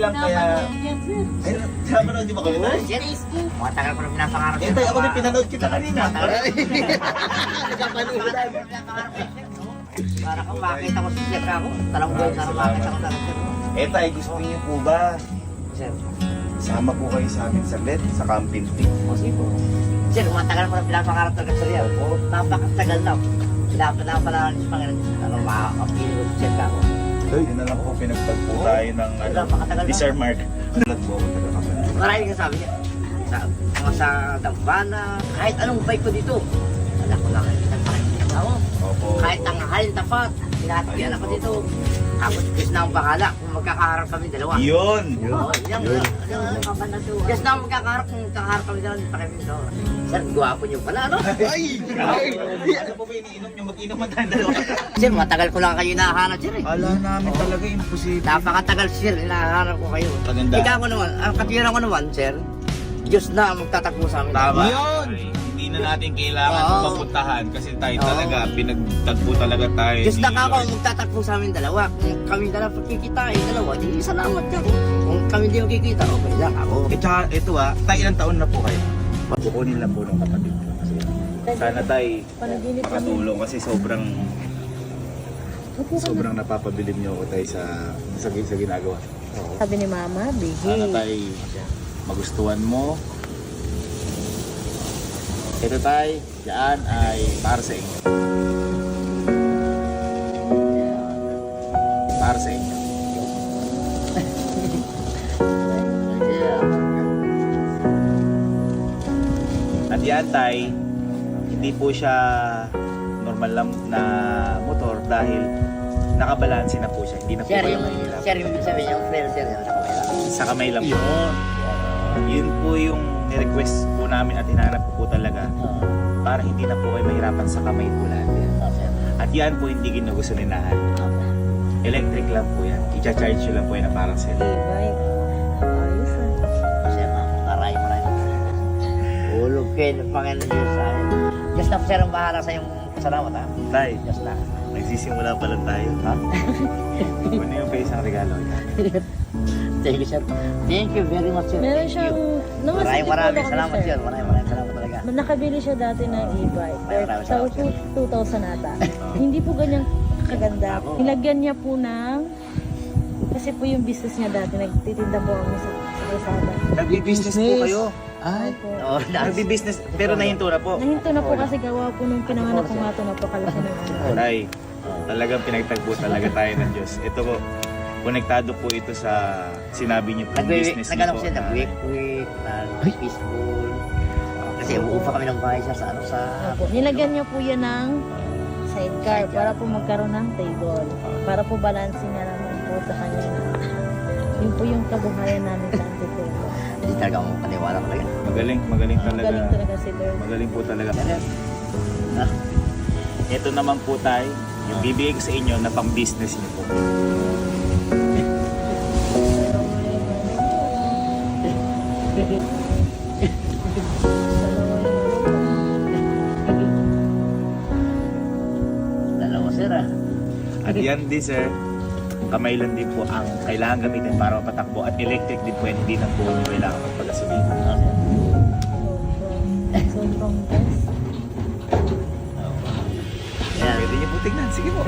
lang kaya... Ay, napanood di ba kayo tayo? Facebook. Matagal ko na pinapangarap. Eh tayo, ako din pinanood kita kanina. Para kang makita ko sa sir ako. Talang buhay sana makita ko sa sir. Eh tayo, gusto niyo po ba? Sir. Sama po kayo sa amin saglit sa camping trip. Sige po. Sir, matagal ko na pinapangarap talaga sir yan. Napakatagal na. Pinapangarap sa Panginoon. Ano, makakapili ko sa sir ako. Yun na lang po pinagtagpo tayo ng Sir Mark. Nalag po ako taga-kapatid. Maraming kasabi niya. Sa Dambana, kahit anong bike ko dito. Wala ko lang kahit ako. Opo. Kahit ang halin tapat, pinatigian ako dito. Tapos Diyos na ang bahala kung magkakaharap kami dalawa. Yun! Oo, yan. Diyos na ang magkakaharap kung magkakaharap kami dalawa. Hindi pa kami dalawa. Sir, gwapo niyo pala, no? Ay! Ano po ba iniinom nyo? Mag-inom man tayo dalawa. Sir, matagal ko lang kayo hinahanap, sir eh. Ala namin talaga imposible. Napakatagal, sir, hinahanap ko kayo. Maganda. Ikaw ko naman, ang katwiran ko naman, sir, Diyos na ang magtatakbo sa amin. Tama. Yun! Hindi na natin kailangan Oo. mapuntahan kasi tayo Oo. talaga, pinagtagpo talaga tayo. Diyos ni na ako Lord. ang magtatakbo sa amin dalawa. Kung kami dalawa pagkikitain dalawa, di salamat ka. Kung kami di magkikita, okay lang ako. Eh tsaka ito tayo ilang taon na po kayo? Kukunin lang po ng kapatid ko. Kasi sana tayo makatulong kasi sobrang napapabilib niyo ako tayo sa ginagawa. Sabi ni Mama, Sana bigay. tayo magustuhan mo. Ito tayo, dyan ay para sa inyo. Para sa inyo. At yan tay, hindi po siya normal lang na motor dahil nakabalansi na po siya. Hindi na po Sir, kayo yung, mahihirap. sir, yung ibig sabihin yung friend, sir, yung sa kamay lang. Sa kamay lang po. Yun po yung ni-request po namin at hinanap ko po talaga para hindi na po kayo mahirapan sa kamay po lahat yan. At yan po hindi ginugusuninahan. Electric lang po yan. I-charge nyo lang po yan na parang cell. E-bike. Ayos ah. Sir, maraming. Hulog kayo ng Panginoon Diyos sa akin. Diyos na po, sir, ang bahala sa iyong salamat, ha? Tay, Diyos na. nagsisimula pa lang tayo. Ha? Kunin yung pa isang regalo. Thank you, sir. Thank you very much, sir. Meron Thank siyang... you. Maraming salamat, sir. Maraming salamat talaga. Nakabili siya dati ng e-bike. Maraming Sa salamat, 2,000 ata. Hindi po ganyan kaganda. Nilagyan niya po ng... Kasi po yung business niya dati, nagtitinda po kami sa Lazada. Nagbi-business po kayo. Ay. Po. Oo, Nagbi-business pero nahinto na po. Nahinto na po kasi gawa po nung pinanganak ko nga ito, napakalaki ng ano. Tay, talagang pinagtagpo talaga tayo ng Diyos. Ito po, konektado po ito sa sinabi niyo po business niyo Nag-ano po. po siya, nag-week, nag-peaceful. Kasi uupa kami ng bahay siya sa ano sa... Opo. Nilagyan niya po yan ng sidecar para po magkaroon ng table. Para po balancing na naman po sa kanya. Yun po yung kabuhayan namin sa Antipolo. Hindi talaga ako paniwala talaga. Magaling talaga. Galing talaga si Lord. Magaling po talaga. Ah, Ito naman po tayo, yung bibigay ko sa inyo na pang business niyo po. dalawa, sir, ah. At yan din sir, kamay lang din po ang kailangan gamitin para mapatakbo at electric din po yan, hindi na po kailangan magpagasolina. Sobrang best. Yan. Pwede niyo po tignan, sige po.